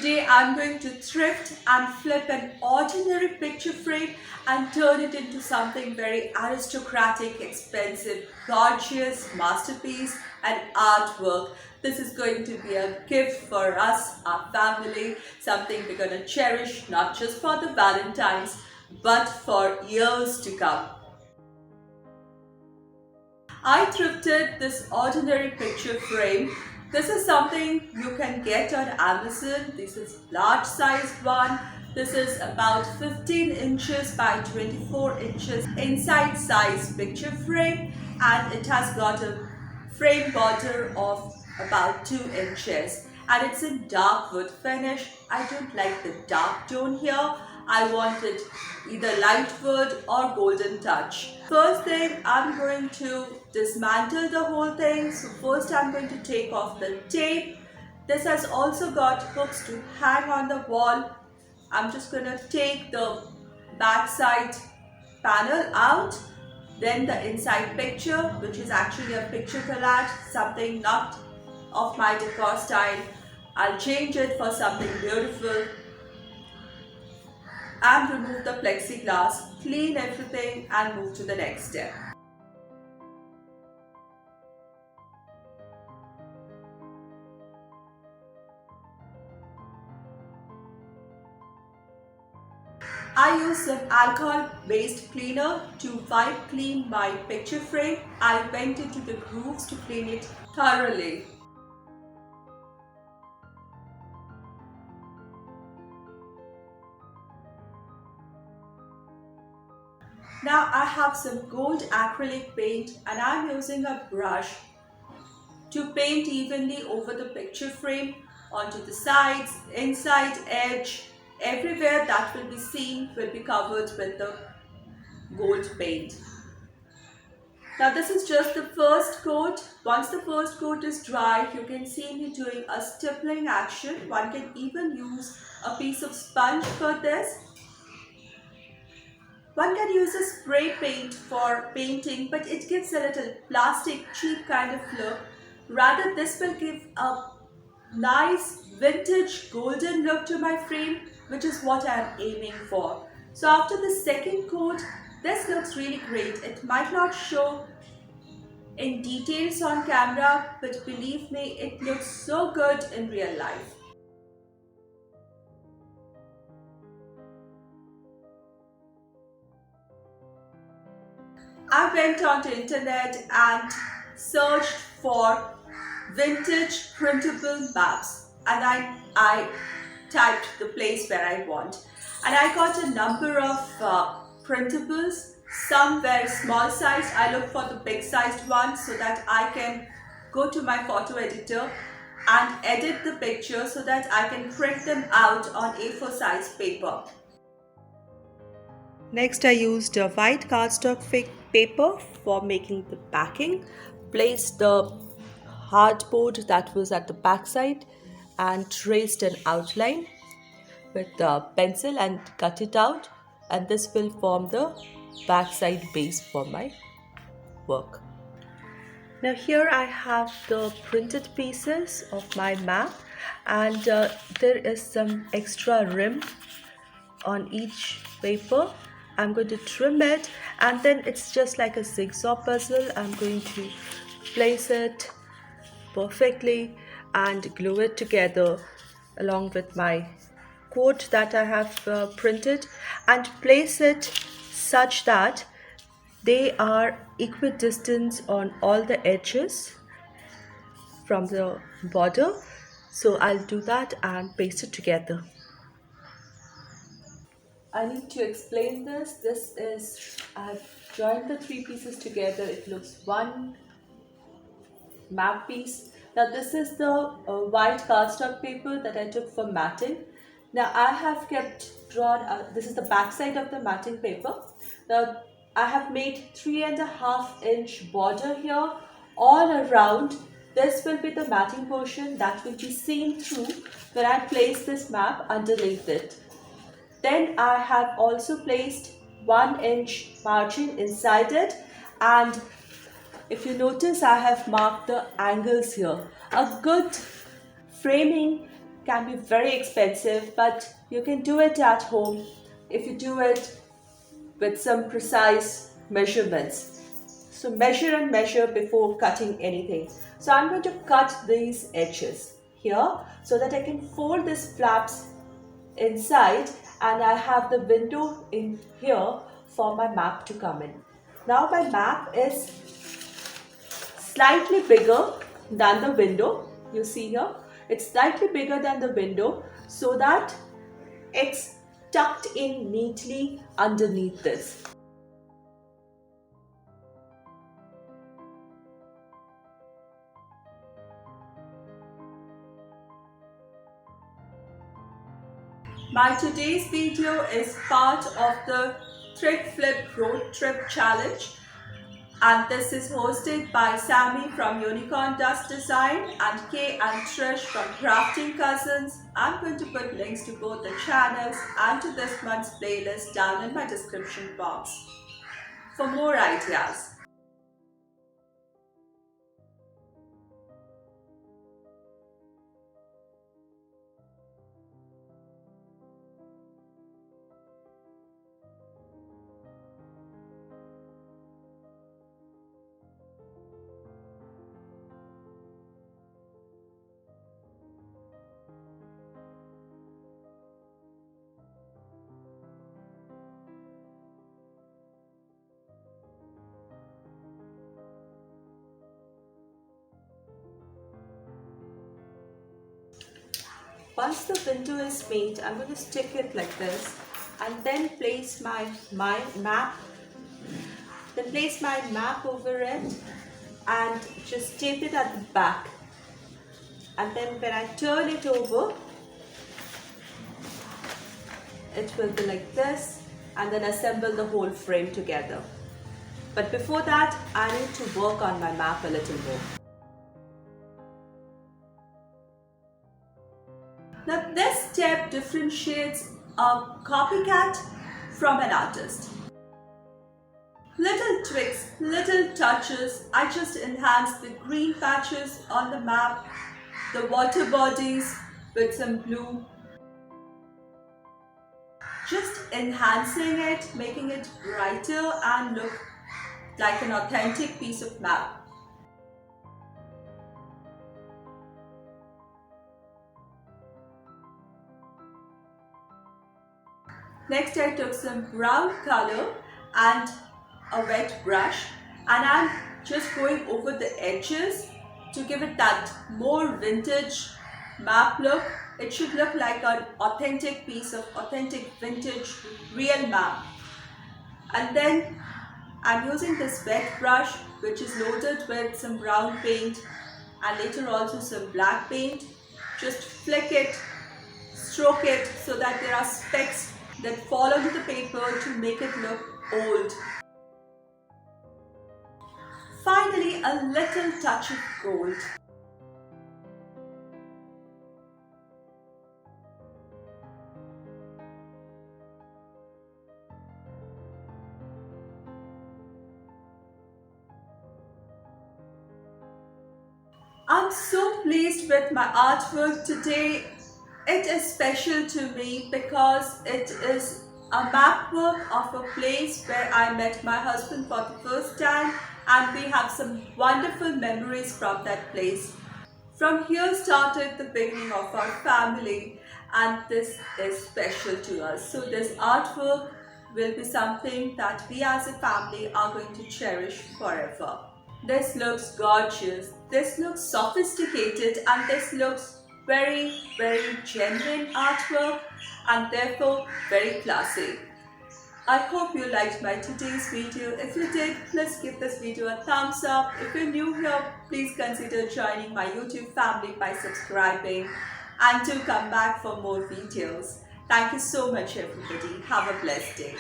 Today I'm going to thrift and flip an ordinary picture frame and turn it into something very aristocratic, expensive, gorgeous masterpiece and artwork. This is going to be a gift for us, our family, something we're going to cherish not just for the Valentine's but for years to come. I thrifted this ordinary picture frame. This is something you can get on Amazon. This is large sized one. This is about 15 inches by 24 inches inside size picture frame, and it has got a frame border of about 2 inches, and it's in dark wood finish. I don't like the dark tone here. I wanted either light wood or golden touch. First thing, I'm going to dismantle the whole thing. So first I'm going to take off the tape. This has also got hooks to hang on the wall. I'm just going to take the back side panel out. Then the inside picture, which is actually a picture collage, something not of my decor style. I'll change it for something beautiful. And remove the plexiglass, clean everything and move to the next step. I use some alcohol-based cleaner to wipe clean my picture frame. I went into the grooves to clean it thoroughly. Now I have some gold acrylic paint and I'm using a brush to paint evenly over the picture frame, onto the sides, inside edge, everywhere that will be seen will be covered with the gold paint. Now this is just the first coat. Once the first coat is dry, you can see me doing a stippling action. One can even use a piece of sponge for this. One can use a spray paint for painting, but it gives a little plastic, cheap kind of look. Rather, this will give a nice vintage golden look to my frame, which is what I am aiming for. So after the second coat, this looks really great. It might not show in details on camera, but believe me, it looks so good in real life. I went onto internet and searched for vintage printable maps, and I typed the place where I want, and I got a number of printables. Some very small size. I look for the big sized ones so that I can go to my photo editor and edit the picture so that I can print them out on A4 size paper. Next, I used a white cardstock paper for making the backing. Placed the hardboard that was at the back side and traced an outline with a pencil and cut it out, and this will form the backside base for my work. Now here I have the printed pieces of my map, and there is some extra rim on each paper. I'm going to trim it, and then it's just like a jigsaw puzzle. I'm going to place it perfectly and glue it together along with my quote that I have printed, and place it such that they are equidistant on all the edges from the border. So I'll do that and paste it together. I need to explain this. I've joined the three pieces together. It looks one map piece. Now this is the white cardstock paper that I took for matting. Now I have this is the back side of the matting paper. Now I have made 3.5 inch border here all around. This will be the matting portion that will be seen through when I place this map underneath it. Then I have also placed 1 inch margin inside it, and if you notice, I have marked the angles here. A good framing can be very expensive, but you can do it at home if you do it with some precise measurements. So measure and measure before cutting anything. So I'm going to cut these edges here so that I can fold these flaps inside, and I have the window in here for my map to come in. Now my map is slightly bigger than the window. You see here, it's slightly bigger than the window so that it's tucked in neatly underneath this. My today's video is part of the Thrift Flip Road Trip Challenge, and this is hosted by Sammy from Unicorn Dust Design and Kay and Trish from Crafting Cousins. I'm going to put links to both the channels and to this month's playlist down in my description box for more ideas. Once the window is made, I'm going to stick it like this and then place my map. Then place my map over it and just tape it at the back. And then when I turn it over, it will be like this, and then assemble the whole frame together. But before that, I need to work on my map a little more. Now this step differentiates a copycat from an artist. Little tweaks, little touches. I just enhanced the green patches on the map, the water bodies with some blue. Just enhancing it, making it brighter and look like an authentic piece of map. Next, I took some brown color and a wet brush, and I'm just going over the edges to give it that more vintage map look. It should look like an authentic piece of authentic vintage real map. And then I'm using this wet brush, which is loaded with some brown paint and later also some black paint. Just flick it, stroke it so that there are specks that fall onto the paper to make it look old. Finally, a little touch of gold. I'm so pleased with my artwork today. It is special to me because it is a map work of a place where I met my husband for the first time, and we have some wonderful memories from that place. From here started the beginning of our family, and this is special to us. So this artwork will be something that we as a family are going to cherish forever. This looks gorgeous, this looks sophisticated, and this looks very, very genuine artwork and therefore very classy. I hope you liked my today's video. If you did, please give this video a thumbs up. If you're new here, please consider joining my YouTube family by subscribing, and do come back for more videos. Thank you so much everybody. Have a blessed day.